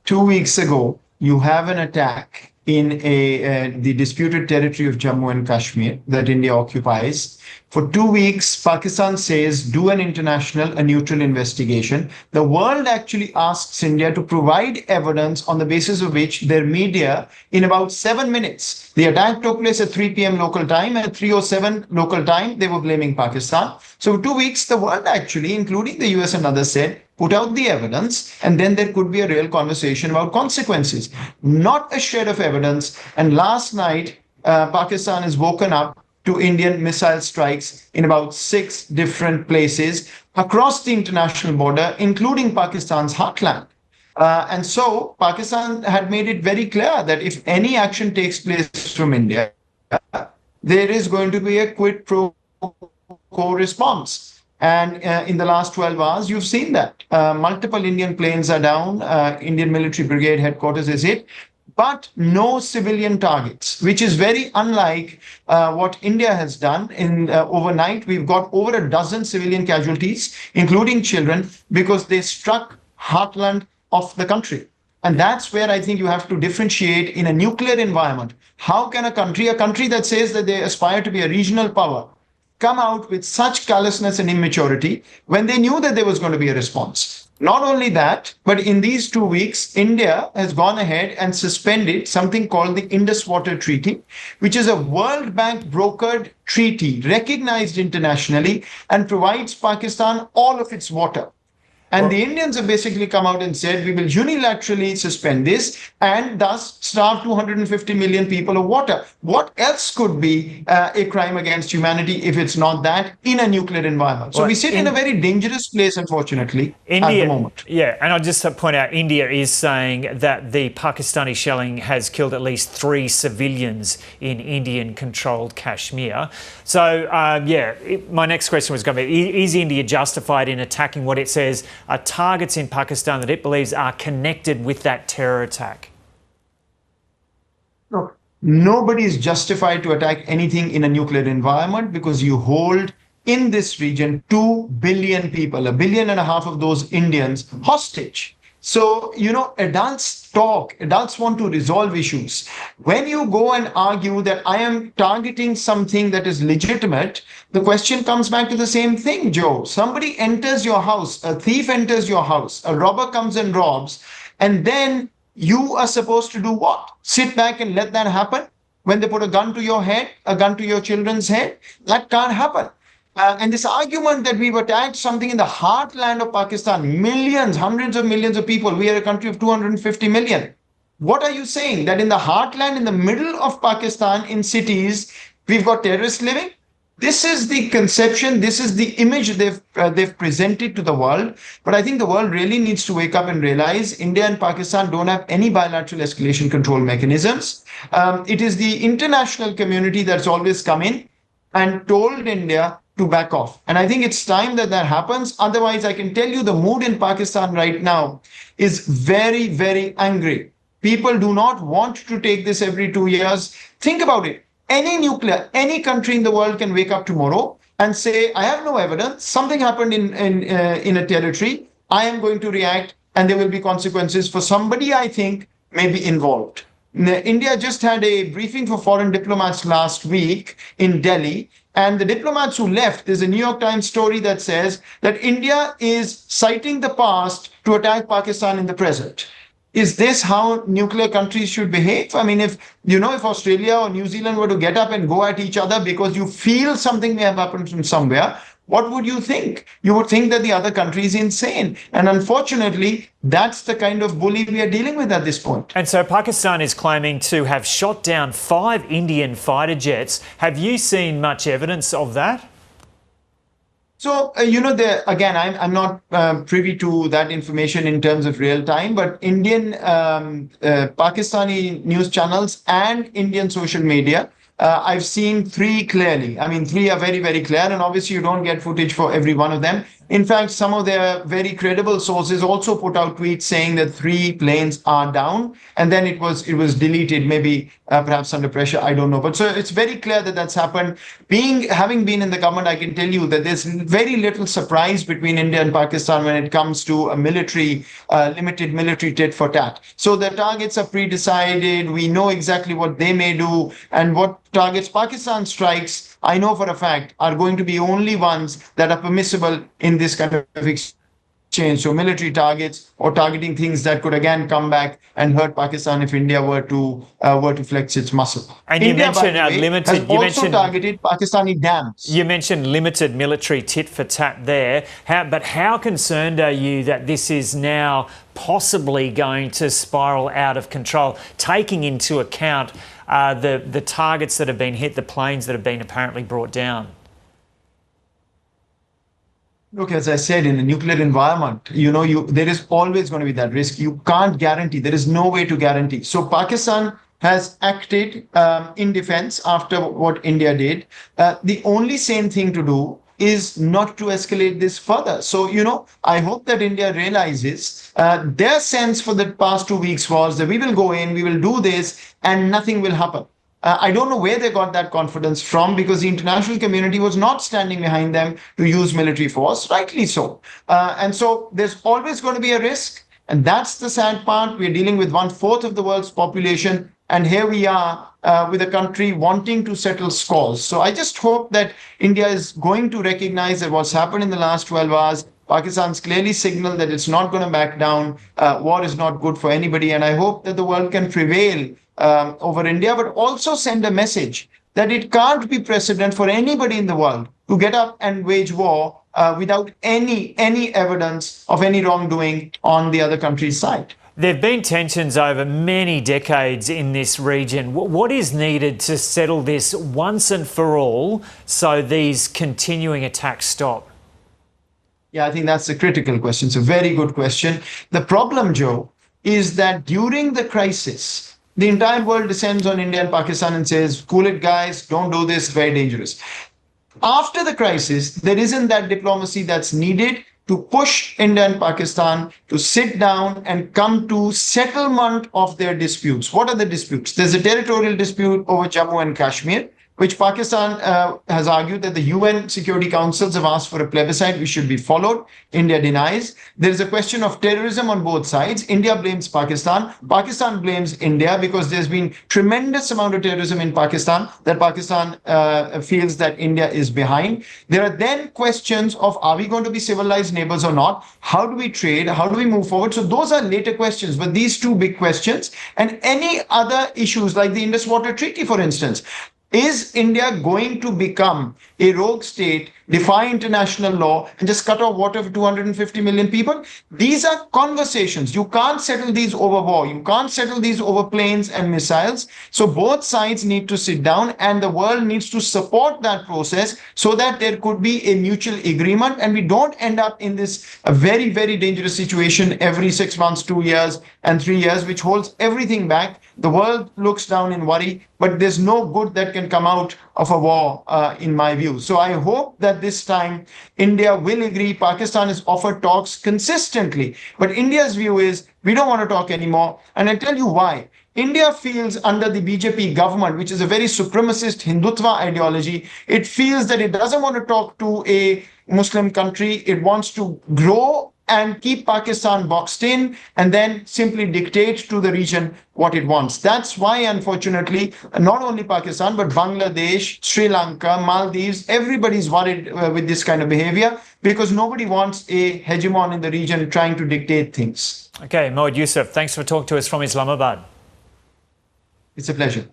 2 weeks ago, you have an attack in the disputed territory of Jammu and Kashmir that India occupies. For 2 weeks, Pakistan says, do an international, a neutral investigation. The world actually asks India to provide evidence on the basis of which their media, in about 7 minutes, the attack took place at 3 p.m. local time. At 3:07 local time, they were blaming Pakistan. So, 2 weeks, the world actually, including the US and others, said, put out the evidence, and then there could be a real conversation about consequences. Not a shred of evidence. And last night, Pakistan has woken up to Indian missile strikes in about 6 different places across the international border, including Pakistan's heartland. And so Pakistan had made it very clear that if any action takes place from India, there is going to be a quid pro quo response. And in the last 12 hours, you've seen that. Multiple Indian planes are down. Indian military brigade headquarters is hit, but no civilian targets, which is very unlike what India has done. In overnight, we've got over a dozen civilian casualties, including children, because they struck heartland of the country. And that's where I think you have to differentiate in a nuclear environment. How can a country that says that they aspire to be a regional power, come out with such callousness and immaturity when they knew that there was going to be a response? Not only that, but in these 2 weeks, India has gone ahead and suspended something called the Indus Water Treaty, which is a World Bank brokered treaty recognized internationally and provides Pakistan all of its water. And the Indians have basically come out and said, we will unilaterally suspend this and thus starve 250 million people of water. What else could be a crime against humanity if it's not that in a nuclear environment? So we sit in a very dangerous place, unfortunately, at the moment. Yeah, and I'll just point out, India is saying that the Pakistani shelling has killed at least 3 civilians in Indian-controlled Kashmir. So, my next question was going to be, is India justified in attacking what it says are targets in Pakistan that it believes are connected with that terror attack? Look, nobody is justified to attack anything in a nuclear environment because you hold in this region 2 billion people, 1.5 billion of those Indians, hostage. So, adults talk, adults want to resolve issues. When you go and argue that I am targeting something that is legitimate, the question comes back to the same thing, Joe. Somebody enters your house, a thief enters your house, a robber comes and robs, and then you are supposed to do what? Sit back and let that happen? When they put a gun to your head, a gun to your children's head? That can't happen. And this argument that we've attacked something in the heartland of Pakistan, millions, hundreds of millions of people, we are a country of 250 million. What are you saying? That in the heartland, in the middle of Pakistan, in cities, we've got terrorists living? This is the conception, this is the image they've presented to the world. But I think the world really needs to wake up and realize India and Pakistan don't have any bilateral escalation control mechanisms. It is the international community that's always come in and told India to back off. And I think it's time that that happens. Otherwise, I can tell you the mood in Pakistan right now is very, very angry. People do not want to take this every 2 years. Think about it. Any country in the world can wake up tomorrow and say, I have no evidence. Something happened in a territory. I am going to react and there will be consequences for somebody I think may be involved. India just had a briefing for foreign diplomats last week in Delhi. And the diplomats who left, there's a New York Times story that says that India is citing the past to attack Pakistan in the present. Is this how nuclear countries should behave? I mean, if Australia or New Zealand were to get up and go at each other because you feel something may have happened from somewhere, what would you think? You would think that the other country is insane. And unfortunately, that's the kind of bully we are dealing with at this point. And so Pakistan is claiming to have shot down 5 Indian fighter jets. Have you seen much evidence of that? So, again, I'm not privy to that information in terms of real time, but Indian, Pakistani news channels and Indian social media, I've seen 3 clearly. I mean, 3 are very, very clear. And obviously, you don't get footage for every one of them. In fact, some of their very credible sources also put out tweets saying that 3 planes are down, and then it was deleted, maybe perhaps under pressure. I don't know, but so it's very clear that that's happened. Having been in the government, I can tell you that there's very little surprise between India and Pakistan when it comes to a limited military tit for tat. So the targets are pre-decided. We know exactly what they may do, and what targets Pakistan strikes, I know for a fact, are going to be only ones that are permissible in this kind of exchange. So military targets or targeting things that could again come back and hurt Pakistan if India were to flex its muscle. And India, you mentioned by the way, limited. has also targeted Pakistani dams. You mentioned limited military tit for tat there. But how concerned are you that this is now possibly going to spiral out of control, taking into account the targets that have been hit, the planes that have been apparently brought down? Look, as I said, in a nuclear environment, there is always going to be that risk. You can't guarantee. There is no way to guarantee. So Pakistan has acted in defense after what India did. The only sane thing to do is not to escalate this further. So, I hope that India realizes their sense for the past 2 weeks was that we will go in, we will do this, and nothing will happen. I don't know where they got that confidence from, because the international community was not standing behind them to use military force, rightly so. And so there's always going to be a risk. And that's the sad part. We're dealing with 1/4 of the world's population. And here we are with a country wanting to settle scores. So I just hope that India is going to recognize that what's happened in the last 12 hours, Pakistan's clearly signaled that it's not going to back down. War is not good for anybody. And I hope that the world can prevail over India, but also send a message that it can't be precedent for anybody in the world to get up and wage war without any evidence of any wrongdoing on the other country's side. There have been tensions over many decades in this region. What is needed to settle this once and for all so these continuing attacks stop? Yeah, I think that's a critical question. It's a very good question. The problem, Joe, is that during the crisis, the entire world descends on India and Pakistan and says, cool it, guys, don't do this, very dangerous. After the crisis, there isn't that diplomacy that's needed to push India and Pakistan to sit down and come to settlement of their disputes. What are the disputes? There's a territorial dispute over Jammu and Kashmir, which Pakistan has argued that the UN Security Councils have asked for a plebiscite, which should be followed. India denies. There is a question of terrorism on both sides. India blames Pakistan. Pakistan blames India because there's been tremendous amount of terrorism in Pakistan that Pakistan feels that India is behind. There are then questions of, are we going to be civilized neighbors or not? How do we trade? How do we move forward? So those are later questions, but these two big questions and any other issues like the Indus Water Treaty, for instance. Is India going to become a rogue state, defy international law, and just cut off water for 250 million people? These are conversations. You can't settle these over war. You can't settle these over planes and missiles. So both sides need to sit down, and the world needs to support that process so that there could be a mutual agreement, and we don't end up in this very, very dangerous situation every 6 months, 2 years, and 3 years, which holds everything back. The world looks down in worry, but there's no good that can come out of a war, in my view. So I hope that this time India will agree. Pakistan has offered talks consistently, but India's view is we don't want to talk anymore. And I'll tell you why. India feels under the BJP government, which is a very supremacist Hindutva ideology, it feels that it doesn't want to talk to a Muslim country. It wants to grow and keep Pakistan boxed in and then simply dictate to the region what it wants. That's why, unfortunately, not only Pakistan, but Bangladesh, Sri Lanka, Maldives, everybody's worried with this kind of behavior because nobody wants a hegemon in the region trying to dictate things. Okay, Moeed Yusuf, thanks for talking to us from Islamabad. It's a pleasure.